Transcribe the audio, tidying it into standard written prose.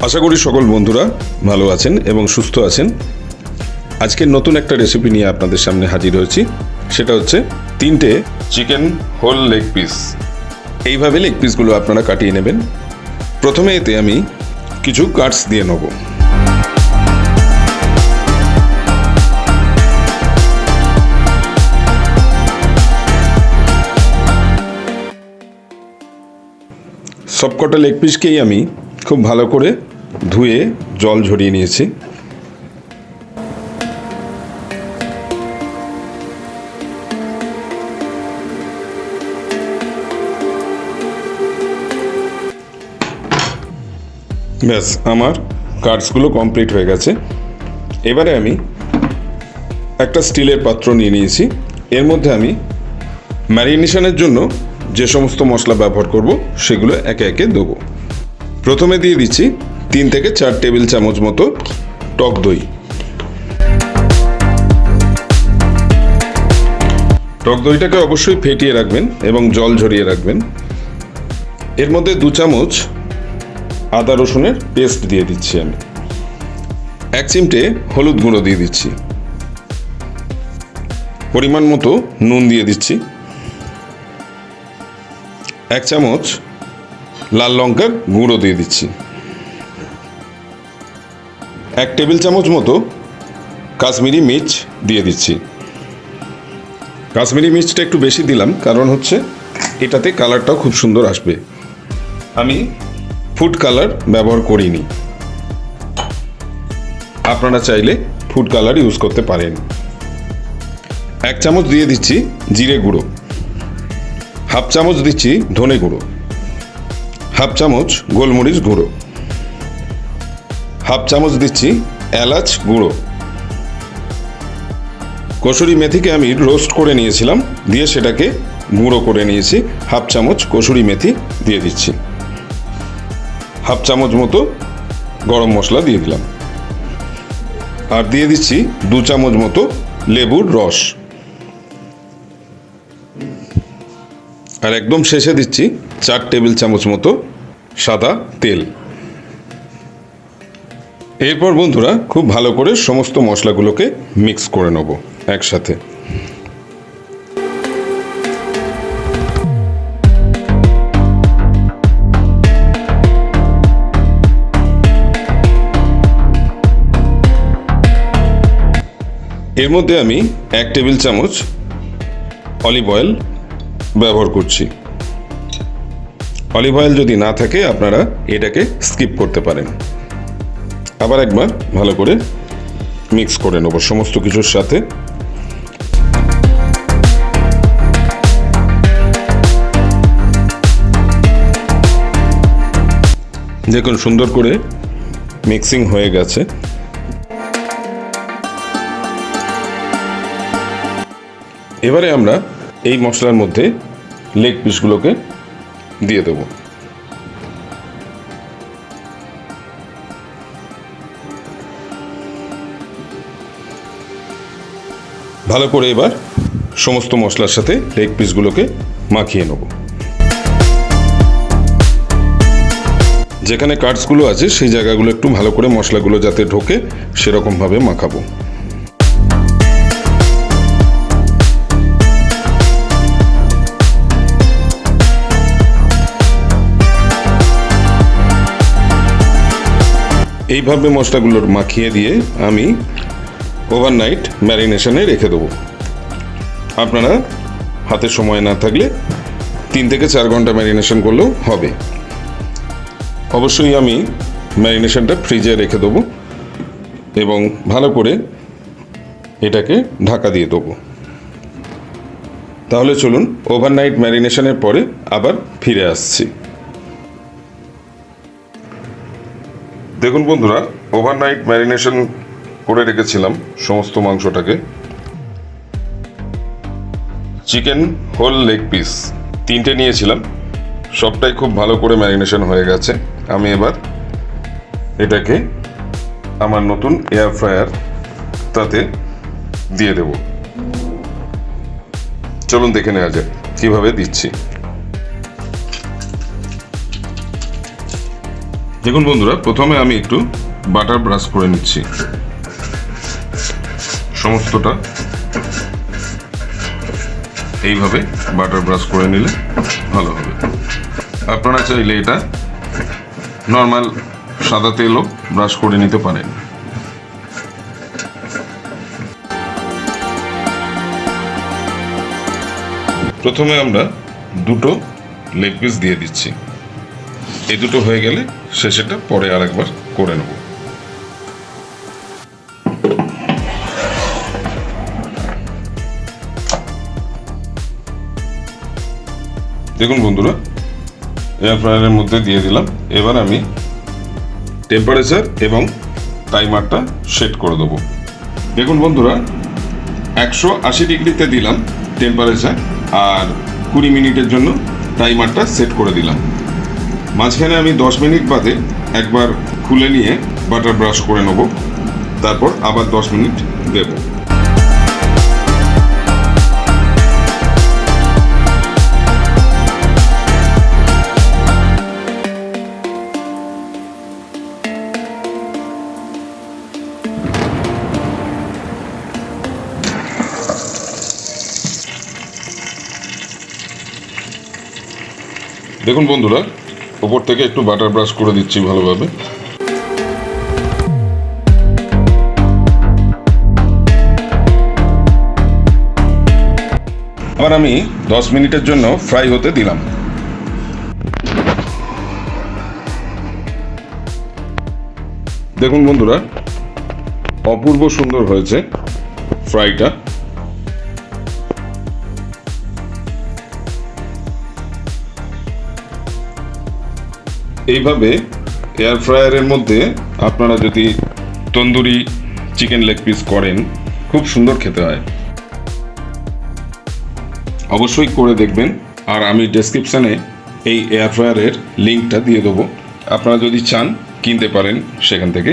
আশা করি সকল বন্ধুরা ভালো আছেন এবং সুস্থ আছেন। আজকের নতুন একটা রেসিপি নিয়ে আপনাদের সামনে হাজির হয়েছি। সেটা হচ্ছে 3টে চিকেন হোল লেগ পিস। এইভাবে লেগ পিসগুলো আপনারা কাটিয়ে নেবেন। প্রথমে এতে আমি কিছু কাটস দিয়ে নেব। সবকটা লেগ পিসকেই আমি খুব ভালো করে ধুয়ে জল ঝরিয়ে নিয়েছি। ব্যাস, আমার কাটসগুলো কমপ্লিট হয়ে গেছে। এবারে আমি একটা স্টিলের পাত্র নিয়ে নিয়েছি। এর মধ্যে আমি ম্যারিনেশনের জন্য যে সমস্ত মশলা ব্যবহার করব সেগুলো একে একে দেবো। প্রথমে দিয়ে দিচ্ছি 3 থেকে 4 টেবিল চামচ মতো টক দই। টক দইটাকে অবশ্যই ফেটিয়ে রাখবেন এবং জল ঝরিয়ে রাখবেন। এর মধ্যে 2 চামচ আদা রসুনের পেস্ট দিয়ে দিচ্ছি আমি। 1 চিমটে হলুদ গুঁড়ো দিয়ে দিচ্ছি। পরিমাণ মতো নুন দিয়ে দিচ্ছি। 1 চামচ লাল লঙ্কার গুঁড়ো দিয়ে দিচ্ছি। 1 টেবিল চামচ মতো কাশ্মীরি মির্চ দিয়ে দিচ্ছি। কাশ্মীরি মির্চটা একটু বেশি দিলাম, কারণ হচ্ছে এটাতে কালারটাও খুব সুন্দর আসবে। আমি ফুড কালার ব্যবহার করিনি, আপনারা চাইলে ফুড কালার ইউজ করতে পারেন। 1 চামচ দিয়ে দিচ্ছি জিরে গুঁড়ো। 1/2 চামচ দিচ্ছি ধনে গুঁড়ো। 1/2 চামচ গোলমরিচ গুঁড়ো। 1/2 চামচ দিচ্ছি এলাচ গুঁড়ো। কসুরি মেথিকে আমি রোস্ট করে নিয়েছিলাম, দিয়ে সেটাকে গুঁড়ো করে নিয়েছি। 1/2 চামচ কসুরি মেথি দিয়ে দিচ্ছি। 1/2 চামচ মতো গরম মশলা দিয়ে দিলাম। আর দিয়ে দিচ্ছি 2 চামচ মতো লেবুর রস। আর একদম শেষে দিচ্ছি 4 টেবিল চামচ মতো সাদা তেল। এরপর বন্ধুরা খুব ভালো করে সমস্ত মশলাগুলোকে মিক্স করে নেব একসাথে। এর মধ্যে আমি 1 টেবিল চামচ অলিভ অয়েল ব্যবহার করছি। অলিভ অয়েল যদি না থাকে আপনারা এটাকে স্কিপ করতে পারেন। আবার একবার ভালো করে মিক্স করে নেব সমস্ত কিছুর সাথে। দেখুন সুন্দর করে মিক্সিং হয়ে গেছে। এবারে আমরা এই মশলার মধ্যে লেগ পিসগুলোকে দিয়ে দেব। ভালো করে এবার সমস্ত মশলার সাথে লেগ পিসগুলোকে মাখিয়ে নেব। যেখানে কাটসগুলো আছে সেই জায়গাগুলো একটু ভালো করে মশলাগুলো যাতে ঢোকে সেরকমভাবে মাখাবো। এইভাবে মশলাগুলোর মাখিয়ে দিয়ে আমি ওভারনাইট ম্যারিনেশনে রেখে দেবো। আপনারা হাতে সময় না থাকলে 3 থেকে 4 ঘন্টা ম্যারিনেশন করলেও হবে। অবশ্যই আমি ম্যারিনেশনটা ফ্রিজে রেখে দেবো এবং ভালো করে এটাকে ঢাকা দিয়ে দেবো। তাহলে চলুন ওভারনাইট ম্যারিনেশনের পরে আবার ফিরে আসছি। দেখুন বন্ধুরা, ওভারনাইট ম্যারিনেশন করে রেখেছিলাম সমস্ত মাংসটাকে। চিকেন হোল লেগ পিস 3টে নিয়েছিলাম, সবটাই খুব ভালো করে ম্যারিনেশন হয়ে গেছে। আমি এবার এটাকে আমার নতুন এয়ার ফ্রায়ার তাতে দিয়ে দেব। চলুন দেখে নেওয়া যাক কীভাবে দিচ্ছি। দেখুন বন্ধুরা, প্রথমে আমি একটু বাটার ব্রাশ করে নিচ্ছি সমস্তটা। এইভাবে বাটার ব্রাশ করে নিলে ভালো হবে। আপনারা চাইলে এটা নর্মাল সাদা তেলও ব্রাশ করে নিতে পারেন। প্রথমে আমরা দুটো লেগ পিস দিয়ে দিচ্ছি। এই দুটো হয়ে গেলে শেষেটা পরে আরেকবার করে নেব। দেখুন বন্ধুরা, এয়ার ফ্রায়ারের মধ্যে দিয়ে দিলাম। এবার আমি টেম্পারেচার এবং টাইমারটা সেট করে দেবো। দেখুন বন্ধুরা, 180 ডিগ্রিতে দিলাম টেম্পারেচার, আর 20 মিনিটের জন্য টাইমারটা সেট করে দিলাম। মাঝখানে আমি 10 মিনিট বাদে একবার খুলে নিয়ে বাটার ব্রাশ করে নেব, তারপর আবার 10 মিনিট দেব। দেখুন বন্ধুরা, উপর থেকে একটু বাটার ব্রাশ করে দিচ্ছি ভালোভাবে। আবার আমি 10 মিনিটের জন্য ফ্রাই হতে দিলাম। দেখুন বন্ধুরা, অপূর্ব সুন্দর হয়েছে ফ্রাইটা। এইভাবে এয়ার ফ্রায়ারের মধ্যে আপনারা যদি তন্দুরি চিকেন লেগ পিস করেন, খুব সুন্দর খেতে হয়। অবশ্যই করে দেখবেন। আর আমি ডেসক্রিপশানে এই এয়ার ফ্রায়ারের লিঙ্কটা দিয়ে দেবো, আপনারা যদি চান কিনতে পারেন সেখান থেকে।